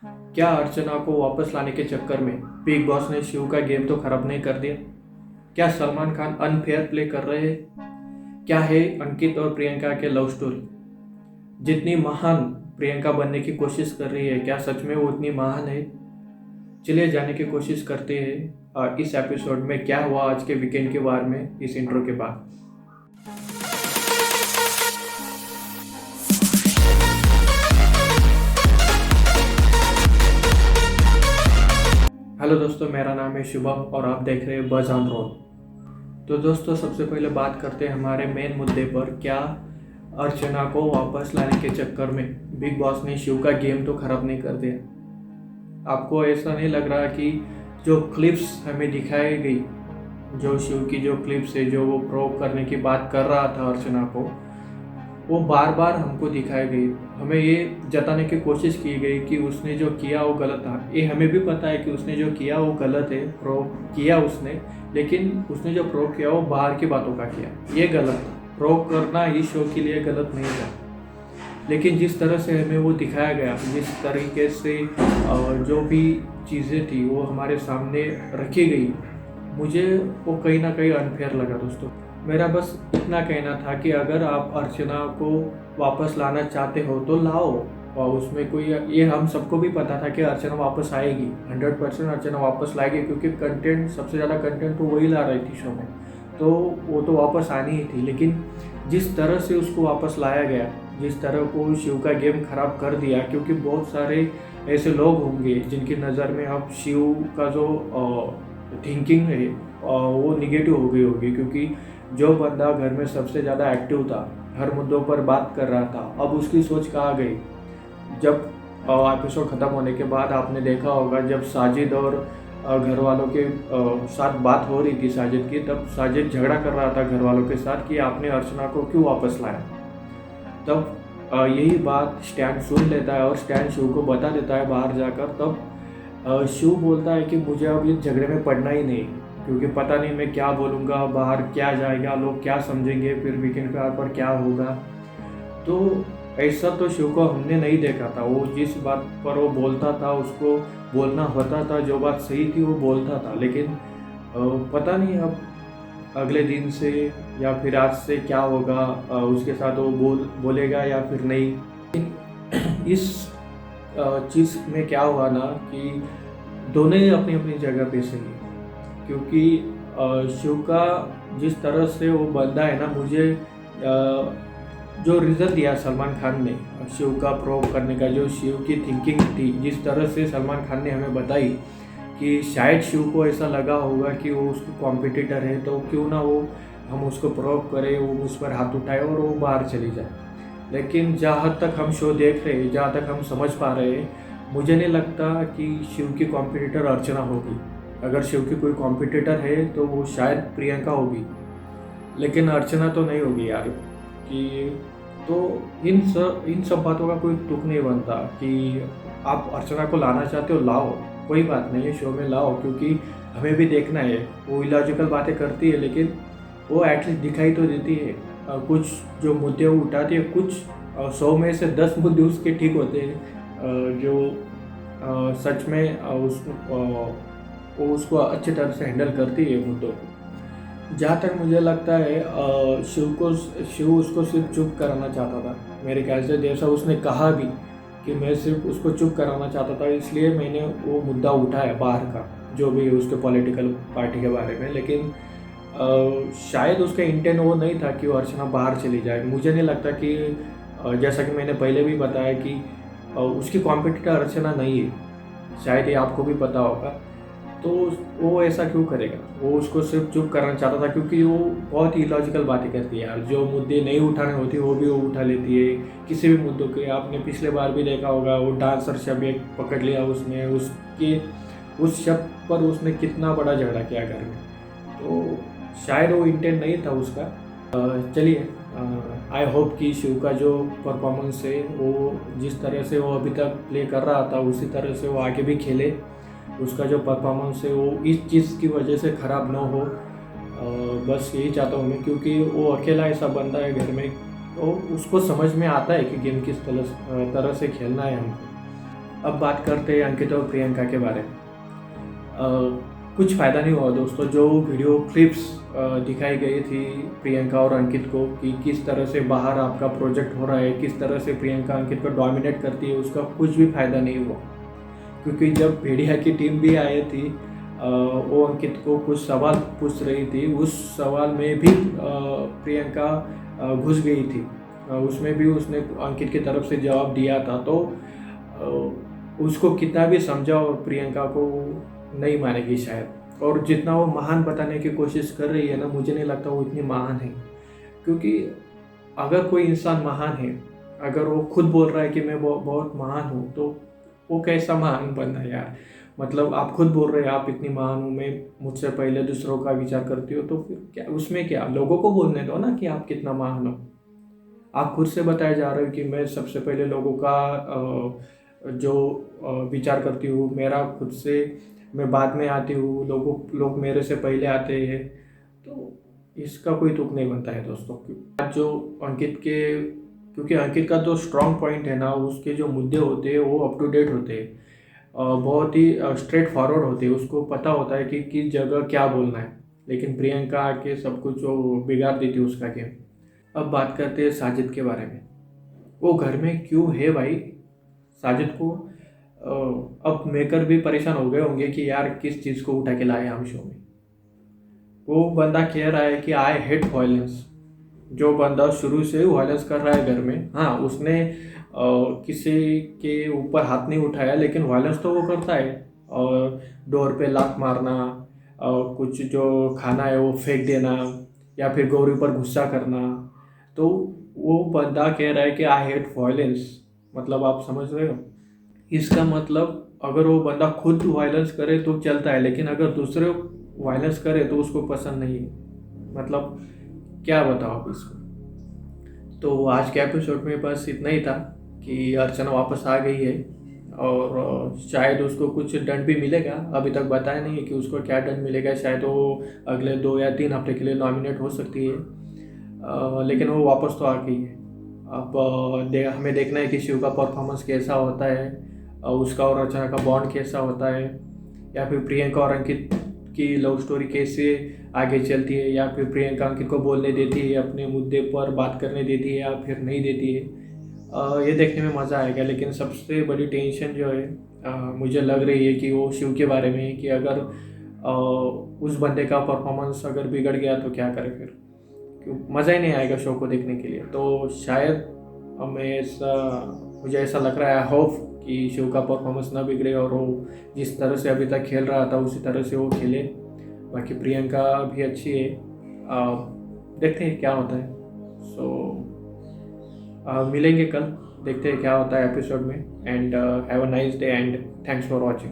क्या अर्चना को वापस लाने के चक्कर में बिग बॉस ने शिव का गेम तो खराब नहीं कर दिया? क्या सलमान खान अनफेयर प्ले कर रहे हैं? क्या है अंकित और प्रियंका के लव स्टोरी? जितनी महान प्रियंका बनने की कोशिश कर रही है, क्या सच में वो उतनी महान है? चलिए जानने की कोशिश करते हैं इस एपिसोड में क्या हुआ आज के वीकेंड के वार में, इस इंट्रो के बाद। हेलो दोस्तों, मेरा नाम है शुभम और आप देख रहे हैं बज ऑन रोड। तो दोस्तों, सबसे पहले बात करते हैं हमारे मेन मुद्दे पर। क्या अर्चना को वापस लाने के चक्कर में बिग बॉस ने शिव का गेम तो खराब नहीं कर दिया? आपको ऐसा नहीं लग रहा कि जो क्लिप्स हमें दिखाई गई, जो शिव की जो क्लिप्स है, जो वो प्रोव करने की बात कर रहा था अर्चना को, वो बार बार हमको दिखाई गई। हमें ये जताने की कोशिश की गई कि उसने जो किया वो गलत था। ये हमें भी पता है कि उसने जो किया वो गलत है, प्रोव किया उसने, लेकिन उसने जो प्रोव किया वो बाहर की बातों का किया, ये गलत था। प्रोव करना इस शो के लिए गलत नहीं था, लेकिन जिस तरह से हमें वो दिखाया गया, जिस तरीके से जो भी चीज़ें थी वो हमारे सामने रखी गई, मुझे वो कहीं ना कहीं अनफेयर लगा दोस्तों। मेरा बस इतना कहना था कि अगर आप अर्चना को वापस लाना चाहते हो तो लाओ, और उसमें कोई, ये हम सबको भी पता था कि अर्चना वापस आएगी, 100% अर्चना वापस लाएगी, क्योंकि कंटेंट, सबसे ज़्यादा कंटेंट तो वही ला रही थी शो में, तो वो तो वापस आनी ही थी। लेकिन जिस तरह से उसको वापस लाया गया, जिस तरह को शिव का गेम खराब कर दिया, क्योंकि बहुत सारे ऐसे लोग होंगे जिनकी नज़र में अब शिव का जो थिंकिंग है वो निगेटिव हो गई होगी, क्योंकि जो बंदा घर में सबसे ज़्यादा एक्टिव था, हर मुद्दों पर बात कर रहा था, अब उसकी सोच कहाँ गई। जब एपिसोड ख़त्म होने के बाद आपने देखा होगा, जब साजिद और घर वालों के साथ बात हो रही थी साजिद की, तब साजिद झगड़ा कर रहा था घर वालों के साथ कि आपने अर्चना को क्यों वापस लाया। तब यही बात स्टैन सुन लेता है और स्टैन शिव को बता देता है बाहर जाकर। तब शिव बोलता है कि मुझे अब इस झगड़े में पड़ना ही नहीं, क्योंकि पता नहीं मैं क्या बोलूँगा, बाहर क्या जाएगा, लोग क्या समझेंगे, फिर वीकेंड पर क्या होगा। तो ऐसा तो शिव को हमने नहीं देखा था। वो जिस बात पर वो बोलता था उसको बोलना होता था, जो बात सही थी वो बोलता था, लेकिन पता नहीं अब अगले दिन से या फिर आज से क्या होगा, उसके साथ वो बोलेगा या फिर नहीं। इस चीज़ में क्या हुआ ना कि दोनों ही अपनी अपनी जगह पे सही है, क्योंकि शिव का जिस तरह से वो बंदा है ना, मुझे जो रिज़ल्ट दिया सलमान खान ने शिव का प्रूव करने का, जो शिव की थिंकिंग थी, जिस तरह से सलमान खान ने हमें बताई कि शायद शिव को ऐसा लगा होगा कि वो उसको कॉम्पिटिटर है, तो क्यों ना वो हम उसको प्रूव करें, वो उस पर हाथ उठाए और वो बाहर चली जाए। लेकिन जहाँ तक हम शो देख रहे हैं, जहाँ तक हम समझ पा रहे हैं, मुझे नहीं लगता कि शिव की कॉम्पिटिटर अर्चना होगी। अगर शिव की कोई कॉम्पिटिटर है तो वो शायद प्रियंका होगी, लेकिन अर्चना तो नहीं होगी यार। कि तो इन सब बातों का कोई तुक नहीं बनता कि आप अर्चना को लाना चाहते हो, लाओ, कोई बात नहीं है, शो में लाओ, क्योंकि हमें भी देखना है। वो इलॉजिकल बातें करती है, लेकिन वो एटलीस्ट दिखाई तो देती है। कुछ जो मुद्दे वो उठाती है, कुछ 100 में से 10 मुद्दे उसके ठीक होते हैं, जो सच में वो उसको अच्छी तरह से हैंडल करती है मुद्दों को। जहाँ तक मुझे लगता है शिव उसको सिर्फ चुप कराना चाहता था मेरे ख्याल से, जैसा उसने कहा भी कि मैं सिर्फ उसको चुप कराना चाहता था, इसलिए मैंने वो मुद्दा उठाया बाहर का, जो भी उसके पॉलिटिकल पार्टी के बारे में। लेकिन शायद उसका इंटेंट वो नहीं था कि वो अर्चना बाहर चली जाए। मुझे नहीं लगता कि जैसा कि मैंने पहले भी बताया कि उसकी कॉम्पिटिटर अर्चना नहीं है, शायद ये आपको भी पता होगा। तो वो ऐसा क्यों करेगा? वो उसको सिर्फ चुप करना चाहता था, क्योंकि वो बहुत ही इलॉजिकल बातें करती है यार। जो मुद्दे नहीं उठाने होती वो भी वो उठा लेती है, किसी भी मुद्दों के। आपने पिछले बार भी देखा होगा, वो डांसर शब्द एक पकड़ लिया उसने, उसके उस शब्द पर उसने कितना बड़ा झगड़ा किया घर में। तो शायद वो इंटेंट नहीं था उसका। चलिए, आई होप कि शिव का जो परफॉर्मेंस है, वो जिस तरह से वो अभी तक प्ले कर रहा था उसी तरह से वो आगे भी खेले। उसका जो परफॉर्मेंस है वो इस चीज़ की वजह से ख़राब ना हो, बस यही चाहता हूँ मैं, क्योंकि वो अकेला ऐसा बंदा है घर में, तो उसको समझ में आता है कि गेम किस तरह से खेलना है हमको। अब बात करते हैं अंकित और प्रियंका के बारे में। कुछ फ़ायदा नहीं हुआ दोस्तों। जो वीडियो क्लिप्स दिखाई गई थी प्रियंका और अंकित को कि किस तरह से बाहर आपका प्रोजेक्ट हो रहा है, किस तरह से प्रियंका अंकित को डोमिनेट करती है, उसका कुछ भी फ़ायदा नहीं हुआ। क्योंकि जब भेड़िया की टीम भी आई थी, वो अंकित को कुछ सवाल पूछ रही थी, उस सवाल में भी प्रियंका घुस गई थी। उसमें भी उसने अंकित की तरफ से जवाब दिया था। तो उसको कितना भी समझा और प्रियंका को नहीं मानेगी शायद। और जितना वो महान बताने की कोशिश कर रही है ना, मुझे नहीं लगता वो इतनी महान है। क्योंकि अगर कोई इंसान महान है, अगर वो खुद बोल रहा है कि मैं बहुत महान हूँ, तो वो कैसा महान बनना है यार। मतलब आप खुद बोल रहे हैं आप इतनी महान हूँ, मैं मुझसे पहले दूसरों का विचार करती हो, तो फिर क्या उसमें क्या, लोगों को बोलने दो ना कि आप कितना महान हो। आप खुद से बताए जा रहे हो कि मैं सबसे पहले लोगों का जो विचार करती हूँ, मेरा खुद से मैं बाद में आती हूँ, लोग मेरे से पहले आते हैं। तो इसका कोई तुक नहीं बनता है दोस्तों। जो अंकित के, क्योंकि अंकित का जो स्ट्रॉन्ग पॉइंट है ना, उसके जो मुद्दे होते हैं वो अप टू डेट होते हैं, बहुत ही स्ट्रेट फॉरवर्ड होते हैं। उसको पता होता है कि किस जगह क्या बोलना है। लेकिन प्रियंका आके सब कुछ वो बिगाड़ देती है उसका गेम। अब बात करते हैं साजिद के बारे में। वो घर में क्यों है भाई? साजिद को अब मेकर भी परेशान हो गए होंगे कि यार किस चीज़ को उठा के लाए हम शो में। वो बंदा कह रहा है कि आई हेट वायलेंस। जो बंदा शुरू से वायलेंस कर रहा है घर में, हाँ उसने किसी के ऊपर हाथ नहीं उठाया, लेकिन वायलेंस तो वो करता है। और डोर पे लात मारना, कुछ जो खाना है वो फेंक देना, या फिर गौरी पर गुस्सा करना। तो वो बंदा कह रहा है कि आई हेट वायलेंस। मतलब आप समझ रहे हो? इसका मतलब अगर वो बंदा खुद वायलेंस करे तो चलता है, लेकिन अगर दूसरे वायलेंस करे तो उसको पसंद नहीं है। मतलब क्या बताओ आप इसको। तो आज के एपिसोड में बस इतना ही था कि अर्चना वापस आ गई है और शायद उसको कुछ दंड भी मिलेगा। अभी तक बताया नहीं है कि उसको क्या दंड मिलेगा। शायद वो अगले 2 या 3 हफ्ते के लिए नॉमिनेट हो सकती है, लेकिन वो वापस तो आ गई है। अब हमें देखना है कि शिव का परफॉर्मेंस कैसा होता है, उसका और अर्चना का बॉन्ड कैसा होता है, या फिर प्रियंका और अंकित की लव स्टोरी कैसे आगे चलती है, या फिर प्रियंका अंकित को बोलने देती है, अपने मुद्दे पर बात करने देती है, या फिर नहीं देती है। ये देखने में मज़ा आएगा। लेकिन सबसे बड़ी टेंशन जो है मुझे लग रही है कि वो शिव के बारे में है कि अगर उस बंदे का परफॉर्मेंस अगर बिगड़ गया तो क्या करे फिर। मज़ा ही नहीं आएगा शो को देखने के लिए। तो शायद मुझे ऐसा लग रहा है, होप कि शिव का परफॉर्मेंस ना बिगड़े और वो जिस तरह से अभी तक खेल रहा था उसी तरह से वो खेले। बाकी प्रियंका भी अच्छी है, देखते हैं क्या होता है। मिलेंगे कल, देखते हैं क्या होता है एपिसोड में। And have a nice day and thanks for watching.